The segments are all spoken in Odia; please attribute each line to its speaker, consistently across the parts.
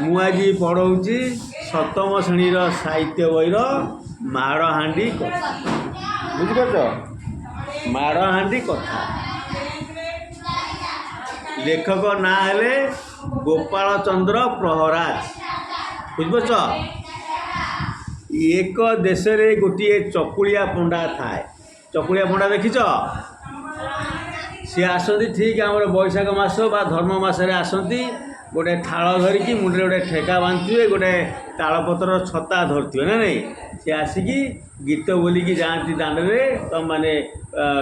Speaker 1: ମୁଁ ଆଜି ପଢ଼ଉଛି ସପ୍ତମ ଶ୍ରେଣୀର ସାହିତ୍ୟ ବହିର ମାଡ଼ହାଣ୍ଡି କଥା। ବୁଝିପାରୁଛ? ମାଡ଼ହାଣ୍ଡି କଥା। ଲେଖକ ନାଁ ହେଲେ ଗୋପାଳ ଚନ୍ଦ୍ର ପ୍ରହରାଜ। ବୁଝିପାରୁଛ? ଏକ ଦେଶରେ ଗୋଟିଏ ଚକୁଳିଆ ପଣ୍ଡା ଥାଏ। ଚକୁଳିଆ ପଣ୍ଡା ଦେଖିଛ? ସିଏ ଆସନ୍ତି ଠିକ୍ ଆମର ବୈଶାଖ ମାସ ବା ଧର୍ମ ମାସରେ ଆସନ୍ତି। ଗୋଟେ ଥାଳ ଧରିକି ମୁଣ୍ଡରେ ଗୋଟେ ଠେକା ବାନ୍ଧିଥିବେ, ଗୋଟେ ତାଳପତ୍ର ଛତା ଧରିଥିବେ ନା ନାହିଁ। ସେ ଆସିକି ଗୀତ ବୋଲିକି ଯାଆନ୍ତି ଦାଣ୍ଡରେ। ତୁମମାନେ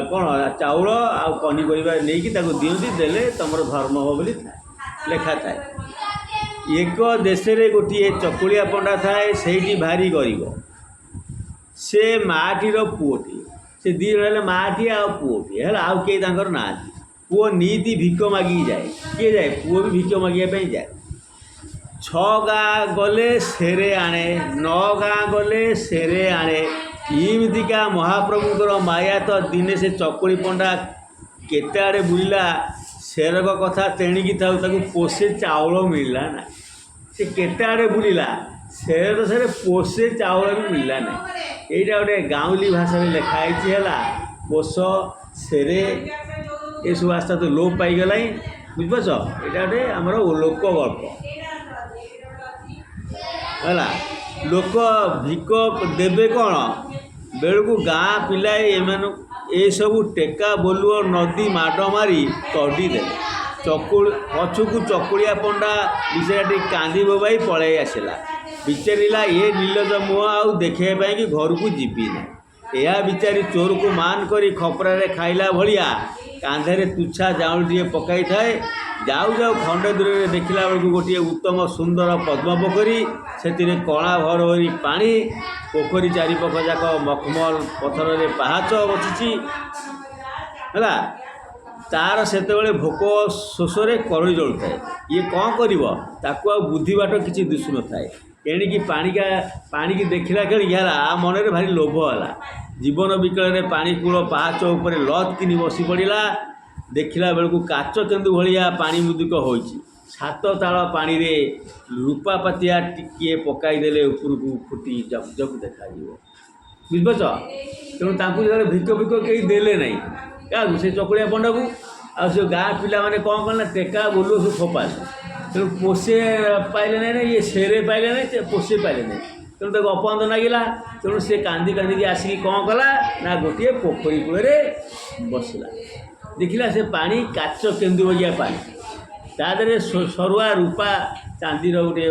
Speaker 1: କ'ଣ ଚାଉଳ ଆଉ ପନିପରିବା ନେଇକି ତାକୁ ଦିଅନ୍ତି, ଦେଲେ ତୁମର ଧର୍ମ ହେବ ବୋଲି ଲେଖା ଥାଏ। ଏକ ଦେଶରେ ଗୋଟିଏ ଚକୁଳିଆ ପଣ୍ଡା ଥାଏ, ସେଇଠି ଭାରି ଗରିବ। ସେ ମାଆଟିର ପୁଅଟିଏ। ସେ ଦୁଇ ଜଣ ହେଲେ ମାଆଟିଏ ଆଉ ପୁଅଟିଏ ହେଲା, ଆଉ କେହି ତାଙ୍କର ନାହାନ୍ତି। ପୁଅ ନିତି ଭିକ ମାଗିକି ଯାଏ। କିଏ ଯାଏ? ପୁଅ ବି ଭିକ ମାଗିବା ପାଇଁ ଯାଏ। 6 ଗାଁ ଗଲେ ସେରେ ଆଣେ, 9 ଗାଁ ଗଲେ ସେରେ ଆଣେ। ଏମିତିକା ମହାପ୍ରଭୁଙ୍କର ମାୟା ତ ଦିନେ ସେ ଚକୁଳି ପଣ୍ଡା କେତେ ଆଡ଼େ ବୁଲିଲା। ସେରକ କଥା ତେଣିକି ତାକୁ ପୋଷେ ଚାଉଳ ମିଳିଲା ନାହିଁ। ସେ କେତେ ଆଡ଼େ ବୁଲିଲା, ସେରେ ପୋଷେ ଚାଉଳ ବି ମିଳିଲା ନାହିଁ। ଏଇଟା ଗୋଟେ ଗାଉଁଲି ଭାଷାରେ ଲେଖା ହେଇଛି ହେଲା। ପୋଷ ସେରେ ଏସବୁ ଆସ୍ତେ ଆସ୍ତେ ଲୋପ ପାଇଗଲାଣି। ବୁଝିପାରୁଛ? ଏଇଟା ଗୋଟେ ଆମର ଲୋକ ଗଳ୍ପ ହେଲା। ଲୋକ ଭିକ ଦେବେ କ'ଣ ବେଳକୁ ଗାଁ ପିଲାଏ ଏମାନଙ୍କୁ ଏସବୁ ଟେକା ବୋଲୁଅ ନଦୀ ମାଡ଼ ମାରି ତଡ଼ି ଦେଲେ। ପଛକୁ ଚକୁଳିଆ ପଣ୍ଡା ବିଚାରାଟି କାନ୍ଦି ବୋବାଇ ପଳାଇ ଆସିଲା। ବିଚାରିଲା ଏ ନିର୍ଲଜ ମୁହଁ ଆଉ ଦେଖିବା ପାଇଁକି ଘରକୁ ଯିବି ନାହିଁ। ଏହା ବିଚାରି ଚୋରକୁ ମାନ କରି ଖପରାରେ ଖାଇଲା ଭଳିଆ କାନ୍ଧରେ ତୁଚ୍ଛା ଜାଉଁଳିଟିଏ ପକାଇଥାଏ। ଯାଉ ଯାଉ ଖଣ୍ଡେ ଦୂରରେ ଦେଖିଲା ବେଳକୁ ଗୋଟିଏ ଉତ୍ତମ ସୁନ୍ଦର ପଦ୍ମ ପୋଖରୀ, ସେଥିରେ କଳା ଭରଭରି ପାଣି। ପୋଖରୀ ଚାରିପାଖ ଯାକ ମଖମଲ ପଥରରେ ପାହାଚ ବସିଛି ହେଲା। ତାର ସେତେବେଳେ ଭୋକ ଶୋଷରେ କରଳି ଜଳୁଥାଏ। ଇଏ କ'ଣ କରିବ? ତାକୁ ଆଉ ବୁଦ୍ଧି ବାଟ କିଛି ଦିଶୁନଥାଏ। ଏଣିକି ପାଣିକି ଦେଖିଲା ଖେଳିକି ହେଲା, ମନରେ ଭାରି ଲୋଭ ହେଲା। ଜୀବନ ବିକଳରେ ପାଣି କୂଳ ପାହାଚ ଉପରେ ଲଥ୍ କିନି ବସି ପଡ଼ିଲା। ଦେଖିଲା ବେଳକୁ କାଚ କେନ୍ଦୁ ଭଳିଆ ପାଣି ମୁଦୁକ ହୋଇଛି। 7 ତାଳ ପାଣିରେ ରୂପାପାତିଆ ଟିକିଏ ପକାଇଦେଲେ ଉପରକୁ ଫୁଟି ଜକ୍ ଜକ୍ ଦେଖାଯିବ। ବୁଝିପାରୁଛ? ତେଣୁ ତାଙ୍କୁ ଯେତେବେଳେ ଭିକ କେହି ଦେଲେ ନାହିଁ, କାହାକୁ? ସେ ଚକୁଳିଆ ପଣ୍ଡାକୁ। ଆଉ ସେ ଗାଁ ପିଲାମାନେ କ'ଣ କଲେ ନା, ଟେକା ବୋଲୁ ସବୁ ଫୋପାସ। ତେଣୁ ପୋଷେ ପାଇଲେ ନାହିଁ ନା, ଇଏ ସେରେ ପାଇଲେ ନାହିଁ, ସେ ପୋଷେ ପାଇଲେ ନାହିଁ। ତେଣୁ ତାକୁ ଅପମାଦ ଲାଗିଲା। ତେଣୁ ସେ କାନ୍ଦି କାନ୍ଦିକି ଆସିକି କ'ଣ କଲା ନା, ଗୋଟିଏ ପୋଖରୀ କୂଳରେ ବସିଲା। ଦେଖିଲା ସେ ପାଣି କାଚ କେନ୍ଦୁ ଭଳିଆ ପାଣି, ତା ଦେହରେ ସରୁଆ ରୂପା ଚାନ୍ଦିର ଗୋଟିଏ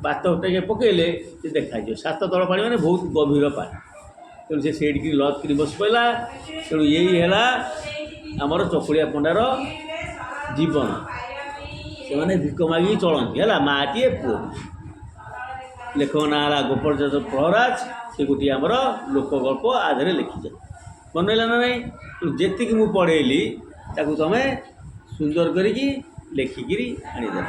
Speaker 1: ବାତ ଟିକେ ପକାଇଲେ ସେ ଦେଖାଯିବ। 7 ତଳ ପାଣି ମାନେ ବହୁତ ଗଭୀର ପାଣି। ତେଣୁ ସେ ସେଇଠିକି ଲଥ୍ କରି ବସି ପଡ଼ିଲା। ତେଣୁ ଏଇ ହେଲା ଆମର ଚକୁଳିଆ ପଣ୍ଡାର ଜୀବନ। ସେମାନେ ଭିକ ମାଗିକି ଚଳନ୍ତି ହେଲା, ମାଆଟିଏ ପୁଅ। ଲେଖକ ନାଁ ହେଲା ଗୋପାଳ ଚନ୍ଦ୍ର ପ୍ରହରାଜ। ସେ ଗୋଟିଏ ଆମର ଲୋକଗଳ୍ପ ଆ ଦେହରେ ଲେଖିଛନ୍ତି। ମନେ ରହିଲା ନା ନାହିଁ? ଯେତିକି ମୁଁ ପଢ଼େଇଲି ତାକୁ ତୁମେ ସୁନ୍ଦର କରିକି ଲେଖିକିରି ଆଣିଦେବ।